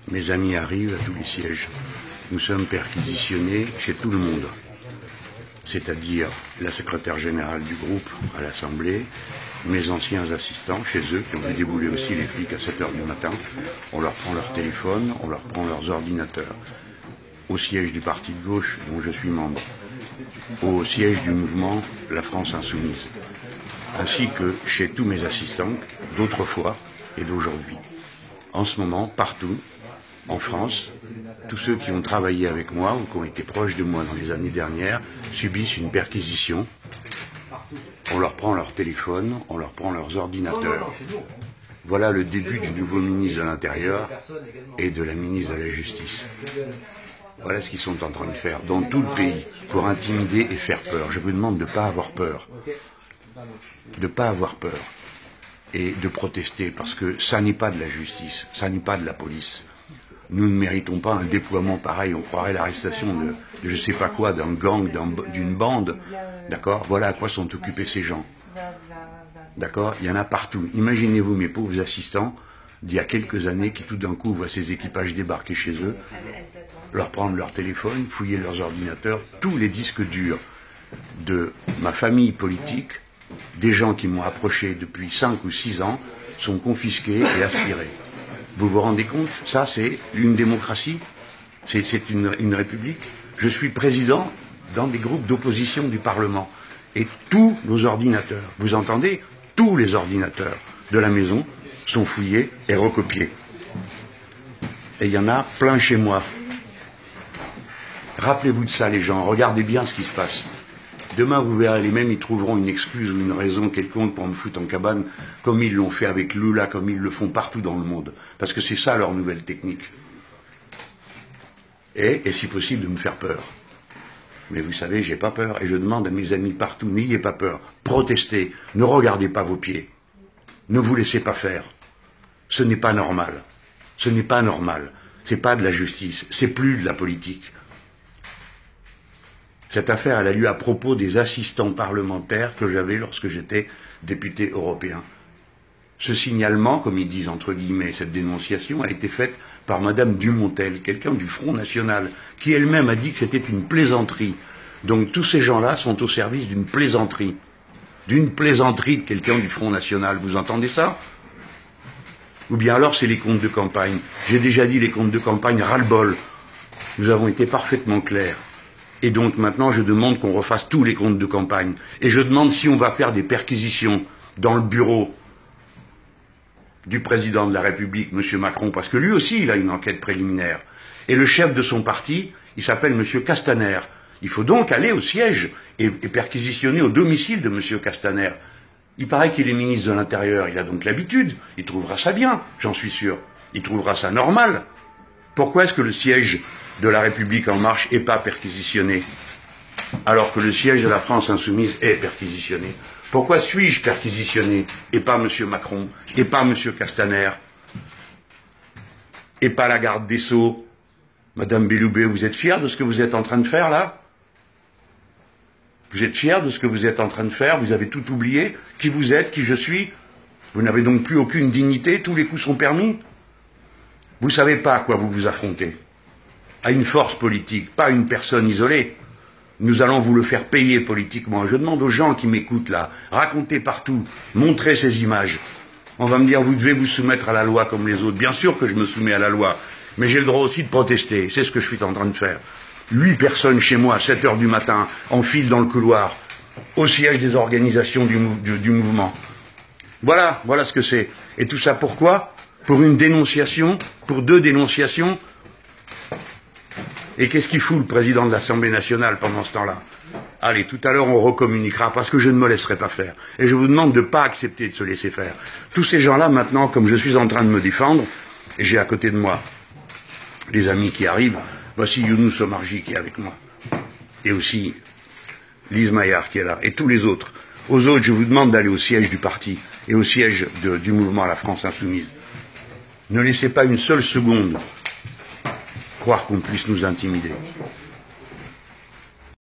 Mes amis arrivent à tous les sièges. Nous sommes perquisitionnés chez tout le monde, c'est-à-dire la secrétaire générale du groupe à l'Assemblée, mes anciens assistants chez eux, qui ont fait débouler aussi les flics à 7 h du matin. On leur prend leur téléphone, on leur prend leurs ordinateurs. Au siège du parti de gauche, dont je suis membre, au siège du mouvement La France Insoumise, ainsi que chez tous mes assistants d'autrefois et d'aujourd'hui. En ce moment, partout, en France, tous ceux qui ont travaillé avec moi ou qui ont été proches de moi dans les années dernières subissent une perquisition. On leur prend leur téléphone, on leur prend leurs ordinateurs. Voilà le début du nouveau ministre de l'Intérieur et de la ministre de la Justice. Voilà ce qu'ils sont en train de faire dans tout le pays pour intimider et faire peur. Je vous demande de ne pas avoir peur. De ne pas avoir peur. Et de protester, parce que ça n'est pas de la justice, ça n'est pas de la police. Nous ne méritons pas un déploiement pareil, on croirait l'arrestation de je ne sais pas quoi, d'un gang, d'une bande, d'accord? Voilà à quoi sont occupés ces gens. D'accord? Il y en a partout. Imaginez-vous mes pauvres assistants d'il y a quelques années qui tout d'un coup voient ces équipages débarquer chez eux, leur prendre leur téléphone, fouiller leurs ordinateurs, tous les disques durs de ma famille politique, des gens qui m'ont approché depuis 5 ou 6 ans, sont confisqués et aspirés. Vous vous rendez compte? Ça, c'est une démocratie? C'est une république? Je suis président dans des groupes d'opposition du Parlement. Et tous nos ordinateurs, vous entendez? Tous les ordinateurs de la maison sont fouillés et recopiés. Et il y en a plein chez moi. Rappelez-vous de ça, les gens. Regardez bien ce qui se passe. Demain, vous verrez, les mêmes, ils trouveront une excuse ou une raison quelconque pour me foutre en cabane, comme ils l'ont fait avec Lula, comme ils le font partout dans le monde. Parce que c'est ça leur nouvelle technique. Et si possible, de me faire peur. Mais vous savez, j'ai pas peur. Et je demande à mes amis partout, n'ayez pas peur. Protestez. Ne regardez pas vos pieds. Ne vous laissez pas faire. Ce n'est pas normal. Ce n'est pas normal. C'est pas de la justice. C'est plus de la politique. Cette affaire, elle a lieu à propos des assistants parlementaires que j'avais lorsque j'étais député européen. Ce signalement, comme ils disent entre guillemets, cette dénonciation, a été faite par Madame Dumontel, quelqu'un du Front National, qui elle-même a dit que c'était une plaisanterie. Donc tous ces gens-là sont au service d'une plaisanterie. D'une plaisanterie de quelqu'un du Front National. Vous entendez ça? Ou bien alors c'est les comptes de campagne. J'ai déjà dit les comptes de campagne ras-le-bol. Nous avons été parfaitement clairs. Et donc maintenant, je demande qu'on refasse tous les comptes de campagne. Et je demande si on va faire des perquisitions dans le bureau du président de la République, M. Macron, parce que lui aussi, il a une enquête préliminaire. Et le chef de son parti, il s'appelle M. Castaner. Il faut donc aller au siège et perquisitionner au domicile de M. Castaner. Il paraît qu'il est ministre de l'Intérieur, il a donc l'habitude. Il trouvera ça bien, j'en suis sûr. Il trouvera ça normal. Pourquoi est-ce que le siège de la République En Marche n'est pas perquisitionné, alors que le siège de la France Insoumise est perquisitionné? Pourquoi suis-je perquisitionné, et pas M. Macron, et pas M. Castaner, et pas la garde des Sceaux? Madame Belloubet, vous êtes fière de ce que vous êtes en train de faire, là? Vous êtes fière de ce que vous êtes en train de faire? Vous avez tout oublié? Qui vous êtes? Qui je suis? Vous n'avez donc plus aucune dignité? Tous les coups sont permis? Vous ne savez pas à quoi vous vous affrontez. À une force politique, pas à une personne isolée. Nous allons vous le faire payer politiquement. Je demande aux gens qui m'écoutent là, racontez partout, montrez ces images. On va me dire, vous devez vous soumettre à la loi comme les autres. Bien sûr que je me soumets à la loi, mais j'ai le droit aussi de protester. C'est ce que je suis en train de faire. 8 personnes chez moi, à 7 h du matin, en file dans le couloir, au siège des organisations du mouvement. Voilà ce que c'est. Et tout ça pourquoi? Pour une dénonciation, pour 2 dénonciations. Et qu'est-ce qu'il fout le président de l'Assemblée nationale pendant ce temps-là? Allez, tout à l'heure on recommuniquera, parce que je ne me laisserai pas faire. Et je vous demande de ne pas accepter de se laisser faire. Tous ces gens-là, maintenant, comme je suis en train de me défendre, et j'ai à côté de moi les amis qui arrivent, voici Younous Omarji qui est avec moi. Et aussi Lise Maillard qui est là, et tous les autres. Aux autres, je vous demande d'aller au siège du parti, et au siège du mouvement La France Insoumise. Ne laissez pas une seule seconde croire qu'on puisse nous intimider.